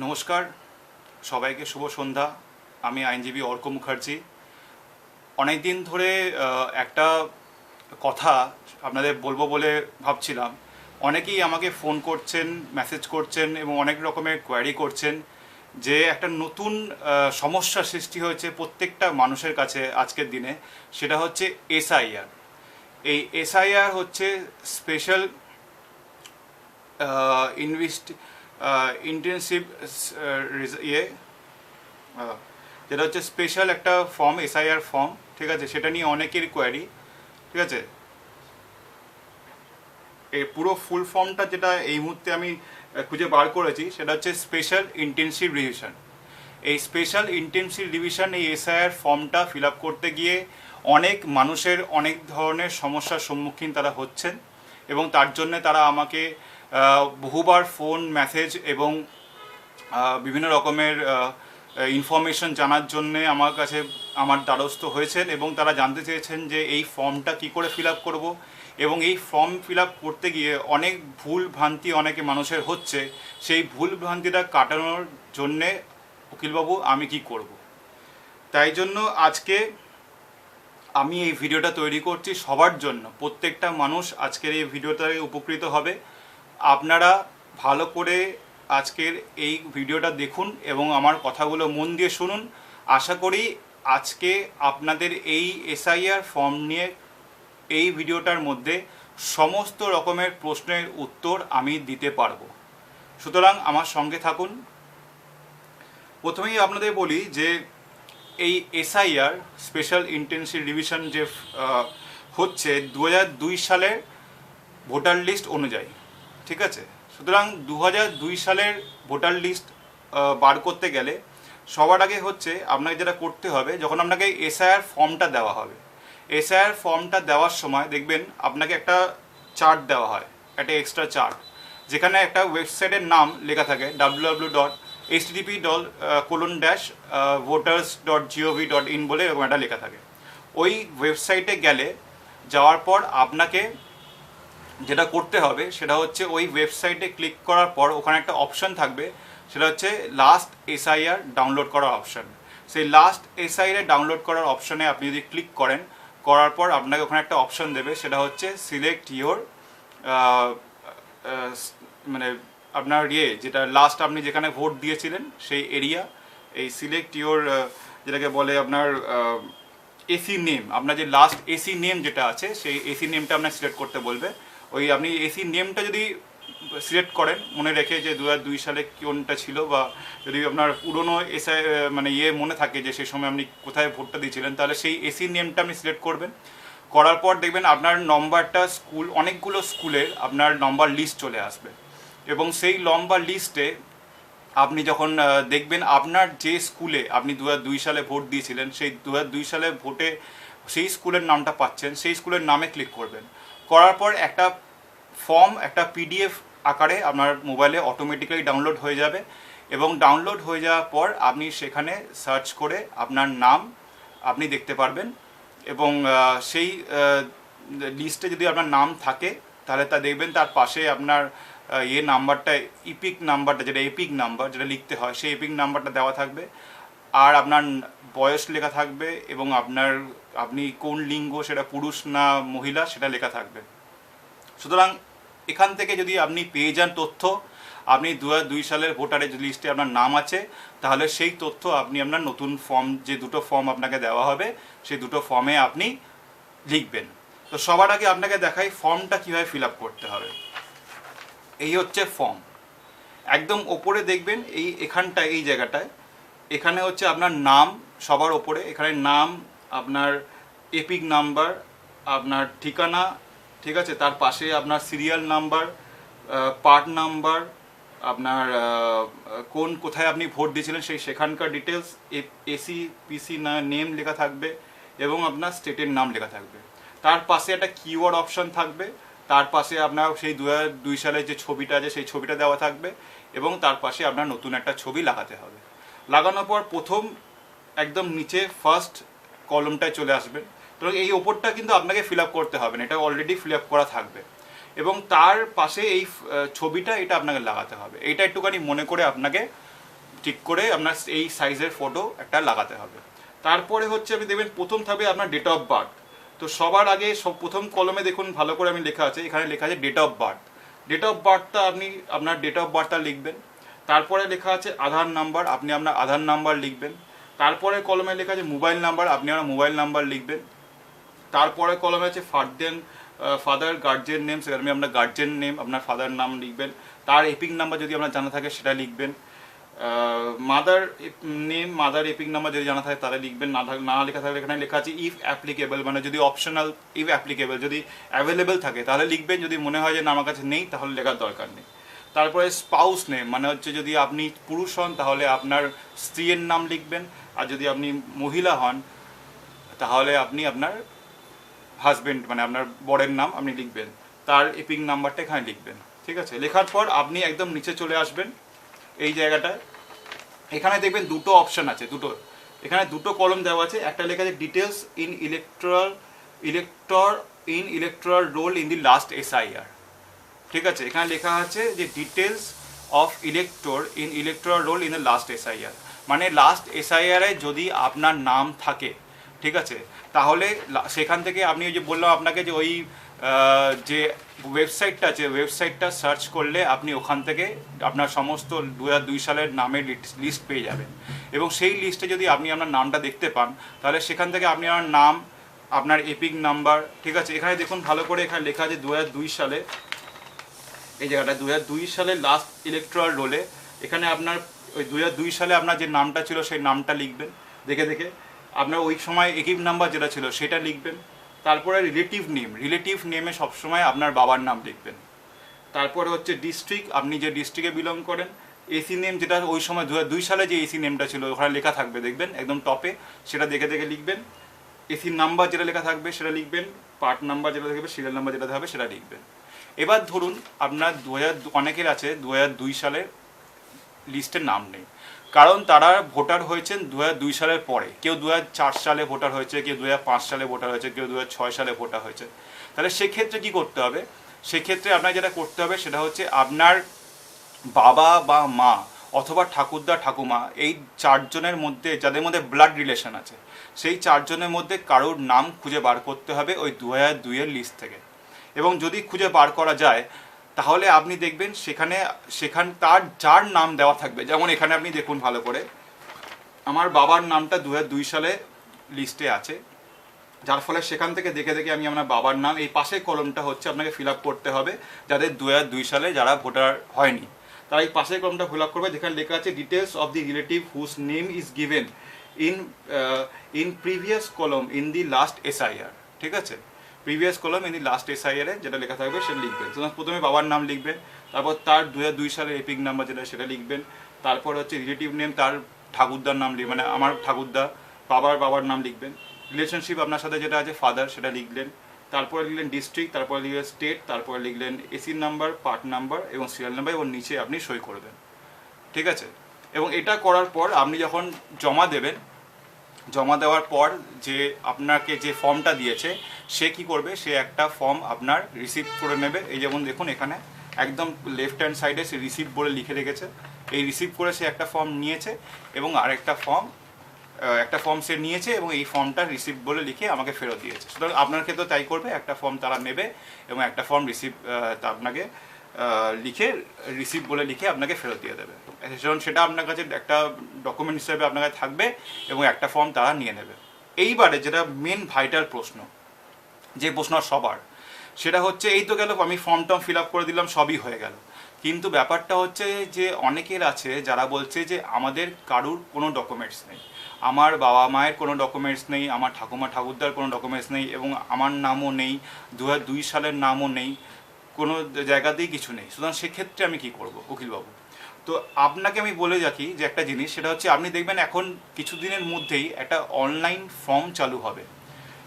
নমস্কার সবাইকে, শুভ সন্ধ্যা। আমি আইনজীবী অর্ক মুখার্জি। অনেক দিন ধরে একটা কথা আপনাদের বলবো বলে ভাবছিলাম। অনেকেই আমাকে ফোন করছেন, মেসেজ করছেন এবং অনেক রকমের কোয়ারি করছেন যে একটা নতুন সমস্যা সৃষ্টি হয়েছে প্রত্যেকটা মানুষের কাছে আজকের দিনে। সেটা হচ্ছে এসআইআর। এই এসআইআর হচ্ছে স্পেশাল ইন্টেনসিভ ইয়ে যেটা হচ্ছে স্পেশাল একটা ফর্ম, এসআইআর ফর্ম, ঠিক আছে? সেটা নিয়ে অনেকের কোয়ারি, ঠিক আছে? এই পুরো ফুল ফর্মটা যেটা এই মুহূর্তে আমি খুঁজে বার করেছি সেটা হচ্ছে স্পেশাল ইন্টেনসিভ রিভিশন। এই স্পেশাল ইন্টেনসিভ রিভিশন, এই এসআইআর ফর্মটা ফিল আপ করতে গিয়ে অনেক মানুষের অনেক ধরনের সমস্যার সম্মুখীন তারা হচ্ছেন এবং তার জন্য তারা আমাকে বহুবার ফোন, মেসেজ এবং বিভিন্ন রকমের ইনফরমেশন জানার জন্যে আমার কাছে আমার দ্বারস্থ হয়েছেন এবং তারা জানতে চেয়েছেন যে এই ফর্মটা কী করে ফিল আপ করবো এবং এই ফর্ম ফিল আপ করতে গিয়ে অনেক ভুল ভ্রান্তি অনেকে মানুষের হচ্ছে। সেই ভুল ভ্রান্তিটা কাটানোর জন্যে উকিলবাবু আমি কি করব। তাই জন্য আজকে আমি এই ভিডিওটা তৈরি করছি সবার জন্য। প্রত্যেকটা মানুষ আজকের এই ভিডিওটায় উপকৃত হবে। আপনারা ভালো করে আজকের এই ভিডিওটা দেখুন এবং আমার কথাগুলো মন দিয়ে শুনুন। আশা করি আজকে আপনাদের এই এসআইআর ফর্ম নিয়ে এই ভিডিওটার মধ্যে সমস্ত রকমের প্রশ্নের উত্তর আমি দিতে পারবো। সুতরাং আমার সঙ্গে থাকুন। প্রথমেই আপনাদের বলি যে এই এসআইআর স্পেশাল ইন্টেনসিভ রিভিশন যে হচ্ছে 2002 সালের ভোটার লিস্ট অনুযায়ী, ঠিক আছে? সুতরাং 2002 সালের ভোটার লিস্ট বার করতে গেলে সবার আগে হচ্ছে আপনাকে যেটা করতে হবে, যখন আপনাকে এসআইআর ফর্মটা দেওয়া হবে, এসআইআর ফর্মটা দেওয়ার সময় দেখবেন আপনাকে একটা চার্ট দেওয়া হয়, একটা এক্সট্রা চার্ট, যেখানে একটা ওয়েবসাইটের নাম লেখা থাকে www.http:/voters.gov.in বলে এরকম একটা লেখা থাকে। ওই ওয়েবসাইটে গেলে যাওয়ার পর আপনাকে যেটা করতে হবে সেটা হচ্ছে ওই ওয়েবসাইটে ক্লিক করার পর ওখানে একটা অপশন থাকবে, সেটা হচ্ছে লাস্ট এসআইআর ডাউনলোড করার অপশন। সেই লাস্ট এসআইআর ডাউনলোড করার অপশনে আপনি যদি ক্লিক করেন, করার পর আপনাকে ওখানে একটা অপশন দেবে, সেটা হচ্ছে সিলেক্ট ইয়োর মানে আপনার যেটা লাস্ট আপনি যেখানে ভোট দিয়েছিলেন সেই এরিয়া। এই সিলেক্ট ইয়োর যেটাকে বলে আপনার এসি নেম, আপনার যে লাস্ট এসি নেম যেটা আছে সেই এসি নেমটা আপনার সিলেক্ট করতে বলবে। ওই আপনি এসি নেমটা যদি সিলেক্ট করেন মনে রেখে যে 2002 সালে কোনটা ছিল, বা যদি আপনার পুরনো এসআই মানে মনে থাকে যে সেই সময় আপনি কোথায় ভোটটা দিয়েছিলেন, তাহলে সেই এসি নেমটা আপনি সিলেক্ট করবেন। করার পর দেখবেন আপনার নম্বরটা অনেকগুলো স্কুলের আপনার নম্বর লিস্ট চলে আসবে এবং সেই লম্বা লিস্টে আপনি যখন দেখবেন আপনার যে স্কুলে আপনি 2002 সালে ভোট দিয়েছিলেন সেই 2002 সালে ভোটে সেই স্কুলের নামটা পাচ্ছেন, সেই স্কুলের নামে ক্লিক করবেন। করার পর একটা ফর্ম, একটা পিডিএফ আকারে আপনার মোবাইলে অটোমেটিক্যালি ডাউনলোড হয়ে যাবে এবং ডাউনলোড হয়ে যাওয়ার পর আপনি সেখানে সার্চ করে আপনার নাম আপনি দেখতে পারবেন এবং সেই লিস্টে যদি আপনার নাম থাকে তাহলে তা দেখবেন তার পাশে আপনার নাম্বারটা, ইপিক নাম্বারটা, যেটা এপিক নাম্বার যেটা লিখতে হয়, সেই এপিক নাম্বারটা দেওয়া থাকবে আর আপনার বয়স লেখা থাকবে এবং আপনি কোন লিঙ্গ, সেটা পুরুষ না মহিলা, সেটা লেখা থাকবে। সুতরাং এখান থেকে যদি আপনি পেয়ে যান তথ্য, আপনি 2002 সালের ভোটারের লিস্টে আপনার নাম আছে, তাহলে সেই তথ্য আপনি আপনার নতুন ফর্ম, যে দুটো ফর্ম আপনাকে দেওয়া হবে সেই দুটো ফর্মে আপনি লিখবেন। তো সবার আগে আপনাকে দেখাই ফর্মটা কীভাবে ফিল আপ করতে হবে। এই হচ্ছে ফর্ম। একদম ওপরে দেখবেন এখানটায়, এই জায়গাটায়, এখানে হচ্ছে আপনার নাম সবার ওপরে, এখানে নাম, আপনার এপিক নাম্বার, আপনার ঠিকানা, ঠিক আছে? তার পাশে আপনার সিরিয়াল নাম্বার, পার্ট নাম্বার, আপনার কোথায় আপনি ভোট দিয়েছিলেন সেখানকার ডিটেলস, এসি পিসি নেম লেখা থাকবে এবং আপনার স্টেটের নাম লেখা থাকবে। তার পাশে একটা কিওয়ার্ড অপশন থাকবে, তার পাশে আপনার সেই 2002 সালের যে ছবিটা আছে সেই ছবিটা দেওয়া থাকবে এবং তার পাশে আপনার নতুন একটা ছবি লাগাতে হবে। লাগানোর পর প্রথম একদম নিচে ফার্স্ট কলমটায় চলে আসবে। তো এই ওপরটা কিন্তু আপনাকে ফিল আপ করতে হবে না, এটা অলরেডি ফিল আপ করা থাকবে এবং তার পাশে এই ছবিটা, এটা আপনাকে লাগাতে হবে। এটা একটুখানি মনে করে আপনাকে ঠিক করে আপনার এই সাইজের ফটো একটা লাগাতে হবে। তারপরে হচ্ছে আপনি দেখবেন প্রথম থাকবে আপনার ডেট অফ বার্থ। তো সবার আগে প্রথম কলমে দেখুন ভালো করে আমি লেখা আছে, এখানে লেখা আছে date of birth. Date of বার্থটা আপনি আপনার ডেট অফ বার্থটা লিখবেন। তারপরে লেখা আছে আধার নাম্বার, আপনি আপনার আধার নাম্বার লিখবেন। তারপরে কলমে লেখা আছে মোবাইল নাম্বার, আপনি আপনার মোবাইল নাম্বার লিখবেন। তারপরে কলমে আছে ফাদার গার্জিয়ান নেম, সেখানে আপনার গার্জিয়ান নেম, আপনার ফাদার নাম লিখবেন। তার এপিক নাম্বার যদি আপনার জানা থাকে সেটা লিখবেন। Mother name, mother epic number যদি জানা থাকে তাহলে লিখবেন। না লেখা থাকলে এখানে লেখা আছে ইফ অ্যাপ্লিকেবল, মানে যদি অপশনাল, ইফ অ্যাপ্লিকেবল যদি অ্যাভেলেবেল থাকে তাহলে লিখবেন, যদি মনে হয় যে না আমার কাছে নেই তাহলে লেখার দরকার নেই। তারপরে স্পাউস নেম, মানে হচ্ছে যদি আপনি পুরুষ হন তাহলে আপনার স্ত্রীর নাম লিখবেন, আর যদি আপনি মহিলা হন তাহলে আপনি আপনার হাজবেন্ড মানে আপনার বরের নাম আপনি লিখবেন, তার এপিক নাম্বারটা এখানে লিখবেন। ঠিক আছে, লেখার পর আপনি একদম নিচে চলে আসবেন এই জায়গাটায়। এখানে দেখবেন দুটো অপশন আছে, এখানে দুটো কলম দেওয়া আছে। একটা লেখা আছে details in electoral roll in the last SIR। ঠিক আছে, এখানে লেখা আছে যে details of electoral roll in the last SIR, মানে লাস্ট SIR এ যদি আপনার নাম থাকে, ঠিক আছে, তাহলে সেখান থেকে আপনি ওই যে বললাম আপনাকে যে ওই যে ওয়েবসাইটটা আছে, ওয়েবসাইটটা সার্চ করলে আপনি ওখান থেকে আপনার সমস্ত 2002 সালের নামের লিস্ট পেয়ে যাবেন। এবং সেই লিস্টে যদি আপনি আপনার নামটা দেখতে পান তাহলে সেখান থেকে আপনি আপনার নাম, আপনার এপিক নাম্বার, ঠিক আছে, এখানে দেখুন ভালো করে এখানে লেখা আছে 2002 সালে, এই জায়গাটা 2002 সালে লাস্ট ইলেকট্রাল রোলে, এখানে আপনার ওই 2002 সালে আপনার যে নামটা ছিল সেই নামটা লিখবেন দেখে দেখে। আপনার ওই সময় একিপ নাম্বার যেটা ছিল সেটা লিখবেন। তারপরে রিলেটিভ নেমে সবসময় আপনার বাবার নাম লিখবেন। তারপরে হচ্ছে ডিস্ট্রিক্ট, আপনি যে ডিস্ট্রিক্টে বিলং করেন। এসি নেম, যেটা ওই সময় 2002 সালে যে এসি নেমটা ছিল ওখানে লেখা থাকবে দেখবেন একদম টপে, সেটা দেখে দেখে লিখবেন। এসি নাম্বার যেটা লেখা থাকবে সেটা লিখবেন, পার্ট নাম্বার যেটা থাকবে, সিরিয়াল নাম্বার যেটা থাকবে সেটা লিখবেন। এবার ধরুন আপনার অনেকের আছে 2002 সালের লিস্টের নাম নেই, কারণ তারা ভোটার হয়েছেন 2002 সালের পরে। কেউ 2004 সালে ভোটার হয়েছে, কেউ 2005 সালে ভোটার হয়েছে, কেউ 2006 সালে ভোটার হয়েছে। তাহলে সেক্ষেত্রে কী করতে হবে? সেক্ষেত্রে আপনার যেটা করতে হবে সেটা হচ্ছে আপনার বাবা বা মা অথবা ঠাকুরদা ঠাকুমা, এই চারজনের মধ্যে যাদের মধ্যে ব্লাড রিলেশন আছে, সেই চারজনের মধ্যে কারোর নাম খুঁজে বার করতে হবে ওই 2002 এর লিস্ট থেকে। এবং যদি খুঁজে বার করা যায় তাহলে আপনি দেখবেন সেখানে তার যার নাম দেওয়া থাকবে, যেমন এখানে আপনি দেখুন ভালো করে আমার বাবার নামটা 2002 সালে লিস্টে আছে, যার ফলে সেখান থেকে দেখে দেখে আমি আমার বাবার নাম, এই পাশের কলমটা হচ্ছে আপনাকে ফিল আপ করতে হবে যাদের 2002 সালে যারা ভোটার হয়নি, তারা এই পাশের কলমটা ফিল আপ করবে যেখানে লেখা আছে details of the relative whose name is given in previous column in the last SIR। ঠিক আছে, previous column in the last SIR এ যেটা লেখা থাকবে সেটা লিখবেন। সুতরাং প্রথমে বাবার নাম লিখবেন, তারপর তার 2002 সালের এপিক নাম্বার যেটা সেটা লিখবেন। তারপর হচ্ছে রিলেটিভ নেম, তার ঠাকুরদার নাম লিখবেন, মানে আমার ঠাকুরদা, বাবার নাম লিখবেন। রিলেশনশিপ আপনার সাথে যেটা আছে ফাদার সেটা লিখলেন। তারপরে লিখলেন ডিস্ট্রিক্ট, তারপরে লিখলেন স্টেট, তারপরে লিখলেন এসির নাম্বার, পার্ট নাম্বার এবং সিরিয়াল নাম্বার, এবং নিচে আপনি সই করবেন। ঠিক আছে, এবং এটা করার পর আপনি যখন জমা দেবেন, জমা দেওয়ার পর যে আপনাকে যে ফর্মটা দিয়েছে সে কি করবে, সে একটা ফর্ম আপনার রিসিভ করে নেবে। এই যেমন দেখুন এখানে একদম লেফট হ্যান্ড সাইডে সে রিসিভ বলে লিখে রেখেছে। এই রিসিভ করে সে একটা ফর্ম নিয়েছে এবং আরেকটা ফর্ম সে নিয়েছে এবং এই ফর্মটা রিসিভ বলে লিখে আমাকে ফেরত দিয়েছে। সুতরাং আপনার ক্ষেত্রেও তাই করবে, একটা ফর্ম তারা নেবে এবং একটা ফর্ম আপনাকে রিসিভ বলে লিখে আপনাকে ফেরত দিয়ে দেবে। সেটা আপনার কাছে একটা ডকুমেন্ট হিসেবে আপনার কাছে থাকবে এবং একটা ফর্ম তারা নিয়ে নেবে। এইবারে যেটা মেন ভাইটাল প্রশ্ন, যে প্রশ্ন সবার, সেটা হচ্ছে এই তো গেল আমি ফর্ম টর্ম ফিল আপ করে দিলাম, সবই হয়ে গেল, কিন্তু ব্যাপারটা হচ্ছে যে অনেকের আছে যারা বলছে যে আমাদের কারুর কোনো ডকুমেন্টস নেই, আমার বাবা মায়ের কোনো ডকুমেন্টস নেই, আমার ঠাকুমা ঠাকুরদার কোনো ডকুমেন্টস নেই এবং আমার নামও নেই, 2002 সালের নামও নেই, কোনো জায়গাতেই কিছু নেই। সুতরাং সেক্ষেত্রে আমি কি করব উকিলবাবু? তো আপনাকে আমি বলে রাখি যে একটা জিনিস, সেটা হচ্ছে আপনি দেখবেন এখন কিছুদিনের মধ্যেই একটা অনলাইন ফর্ম চালু হবে,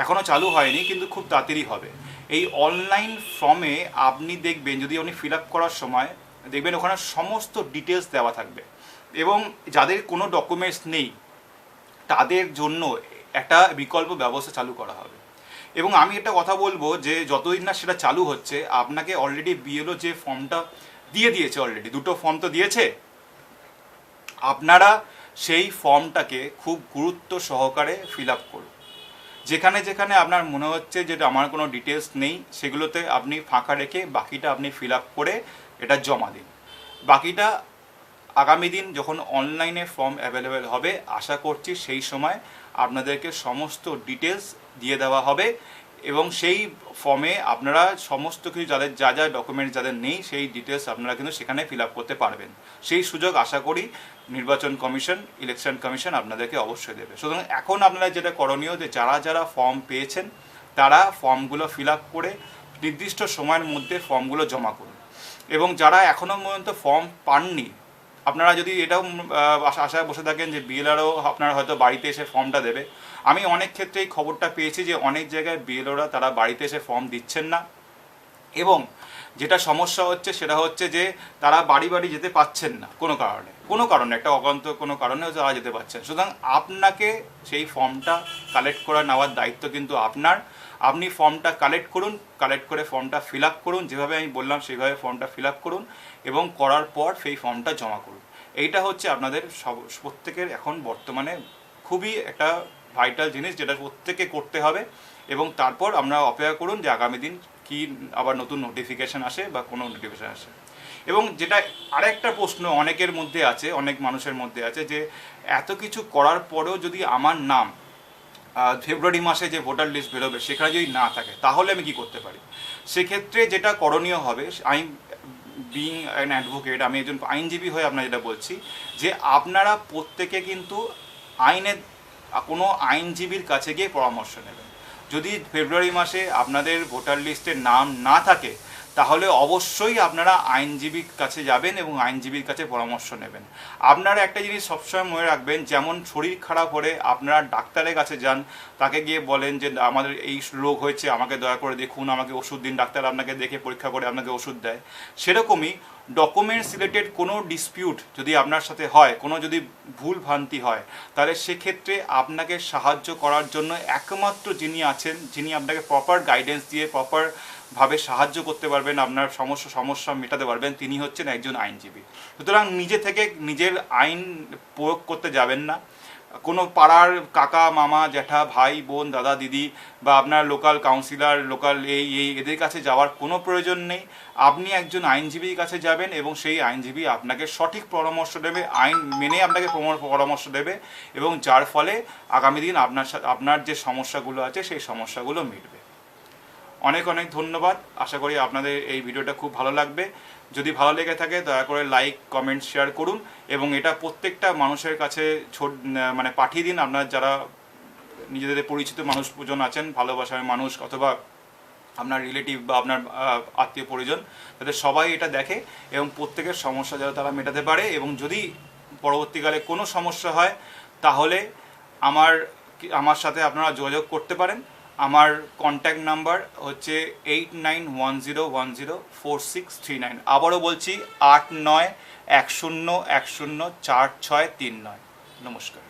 এখনও চালু হয়নি কিন্তু খুব তাড়াতাড়ি হবে। এই অনলাইন ফর্মে আপনি দেখবেন, যদি আপনি ফিল আপ করার সময় দেখবেন ওখানে সমস্ত ডিটেলস দেওয়া থাকবে এবং যাদের কোনো ডকুমেন্টস নেই তাদের জন্য একটা বিকল্প ব্যবস্থা চালু করা হবে। এবং আমি একটা কথা বলবো যে যতদিন না সেটা চালু হচ্ছে, আপনাকে অলরেডি BLO যে ফর্মটা দিয়ে দিয়েছে, অলরেডি দুটো ফর্ম তো দিয়েছে, আপনারা সেই ফর্মটাকে খুব গুরুত্ব সহকারে ফিল আপ করুন। যেখানে যেখানে আপনার মনে হচ্ছে যে আমার কোনো ডিটেলস নেই, সেগুলোতে আপনি ফাঁকা রেখে বাকিটা আপনি ফিল আপ করে এটা জমা দিন। বাকিটা আগামী দিন যখন অনলাইনে ফর্ম অ্যাভেলেবেল হবে, আশা করছি সেই সময় আপনাদেরকে সমস্ত ডিটেলস দিয়ে দেওয়া হবে এবং সেই ফর্মে আপনারা সমস্ত কিছু যাদের যা যা ডকুমেন্টস যাদের নেই সেই ডিটেলস আপনারা কিন্তু সেখানে ফিল আপ করতে পারবেন। সেই সুযোগ আশা করি নির্বাচন কমিশন, ইলেকশন কমিশন আপনাদেরকে অবশ্যই দেবে। সুতরাং এখন আপনারা যেটা করণীয়, যে যারা যারা ফর্ম পেয়েছেন তারা ফর্মগুলো ফিল আপ করে নির্দিষ্ট সময়ের মধ্যে ফর্মগুলো জমা করুন। এবং যারা এখনও পর্যন্ত ফর্ম পাননি, আপনারা যদি এটাও আশায় বসে থাকেন যে বিএলআরও আপনার হয়তো বাড়িতে এসে ফর্মটা দেবে, আমি অনেক ক্ষেত্রেই খবরটা পেয়েছি যে অনেক জায়গায় বিএলওরা তারা বাড়িতে এসে ফর্ম দিচ্ছেন না, এবং যেটা সমস্যা হচ্ছে সেটা হচ্ছে যে তারা বাড়ি বাড়ি যেতে পাচ্ছেন না কোনো কারণে একটা অগন্ত কোনো কারণে তারা যেতে পারছেন। সুতরাং আপনাকে সেই ফর্মটা কালেক্ট করে নেওয়ার দায়িত্ব কিন্তু আপনার। আপনি ফর্মটা কালেক্ট করুন, কালেক্ট করে ফর্মটা ফিল আপ করুন, যেভাবে আমি বললাম সেইভাবে ফর্মটা ফিল আপ করুন এবং করার পর সেই ফর্মটা জমা করুন। এইটা হচ্ছে আপনাদের প্রত্যেকের এখন বর্তমানে খুবই একটা ভাইটাল জিনিস, যেটা প্রত্যেকে করতে হবে। এবং তারপর আমরা অপেক্ষা করুন যে আগামী দিন কি আবার নতুন নোটিফিকেশান আসে বা কোনো নোটিফিকেশান আসে। এবং যেটা আরেকটা প্রশ্ন অনেকের মধ্যে আছে, অনেক মানুষের মধ্যে আছে, যে এত কিছু করার পরেও যদি আমার নাম ফেব্রুয়ারি মাসে যে ভোটার লিস্ট বেরোবে সেখানে যদি না থাকে তাহলে আমি কি করতে পারি? সেক্ষেত্রে যেটা করণীয় হবে, আমি বিং অ্যান অ্যাডভোকেট, আমি একজন আইনজীবী হয়ে আপনারা যেটা বলছি, যে আপনারা প্রত্যেকে কিন্তু কোনো আইনজীবীর কাছে গিয়ে পরামর্শ নেবেন। যদি ফেব্রুয়ারি মাসে আপনাদের ভোটার লিস্টের নাম না থাকে তাহলে অবশ্যই আপনারা আইনজীবীর কাছে যাবেন এবং আইনজীবীর কাছে পরামর্শ নেবেন। আপনারা একটা জিনিস সবসময় মনে রাখবেন, যেমন শরীর খারাপ হলে আপনারা ডাক্তারের কাছে যান, তাকে গিয়ে বলেন যে আমাদের এই রোগ হয়েছে, আমাকে দয়া করে দেখুন, আমাকে ওষুধ দিন, ডাক্তার আপনাকে দেখে পরীক্ষা করে আপনাকে ওষুধ দেয়। সেরকমই ডকুমেন্টস রিলেটেড কোনো ডিসপিউট যদি আপনার সাথে হয়, কোনো যদি ভুল ভ্রান্তি হয়, তাহলে সেক্ষেত্রে আপনাকে সাহায্য করার জন্য একমাত্র যিনি আছেন, যিনি আপনাকে প্রপার গাইডেন্স দিয়ে প্রপারভাবে সাহায্য করতে পারবেন, আপনার সমস্যা মেটাতে পারবেন, তিনি হচ্ছেন একজন আইনজীবী। সুতরাং নিজে থেকে নিজের আইন প্রয়োগ করতে যাবেন না। কোনো পাড়ার কাকা মামা জ্যাঠা ভাই বোন দাদা দিদি বা আপনার লোকাল কাউন্সিলর, লোকাল এদের কাছে যাওয়ার কোনো প্রয়োজন নেই। আপনি একজন আইনজীবীর কাছে যাবেন এবং সেই আইনজীবী আপনাকে সঠিক পরামর্শ দেবে, আইন মেনে আপনাকে পরামর্শ দেবে, এবং যার ফলে আগামী দিন আপনার যে সমস্যাগুলো আছে সেই সমস্যাগুলো মিটবে। অনেক অনেক ধন্যবাদ। আশা করি আপনাদের এই ভিডিওটা খুব ভালো লাগবে। যদি ভালো লেগে থাকে দয়া করে লাইক কমেন্ট শেয়ার করুন এবং এটা প্রত্যেকটা মানুষের কাছে পাঠিয়ে দিন। আপনার যারা নিজেদের পরিচিত মানুষজন আছেন, ভালোবাসার মানুষ অথবা আপনার রিলেটিভ বা আপনার আত্মীয় পরিজন, তাদের সবাই এটা দেখে এবং প্রত্যেকের সমস্যা যারা তারা মেটাতে পারে। এবং যদি পরবর্তীকালে কোনো সমস্যা হয় তাহলে আমার সাথে আপনারা যোগাযোগ করতে পারেন। আমার কন্ট্যাক্ট নাম্বার হচ্ছে 8910104639। আবারও বলছি 8910104639। নমস্কার।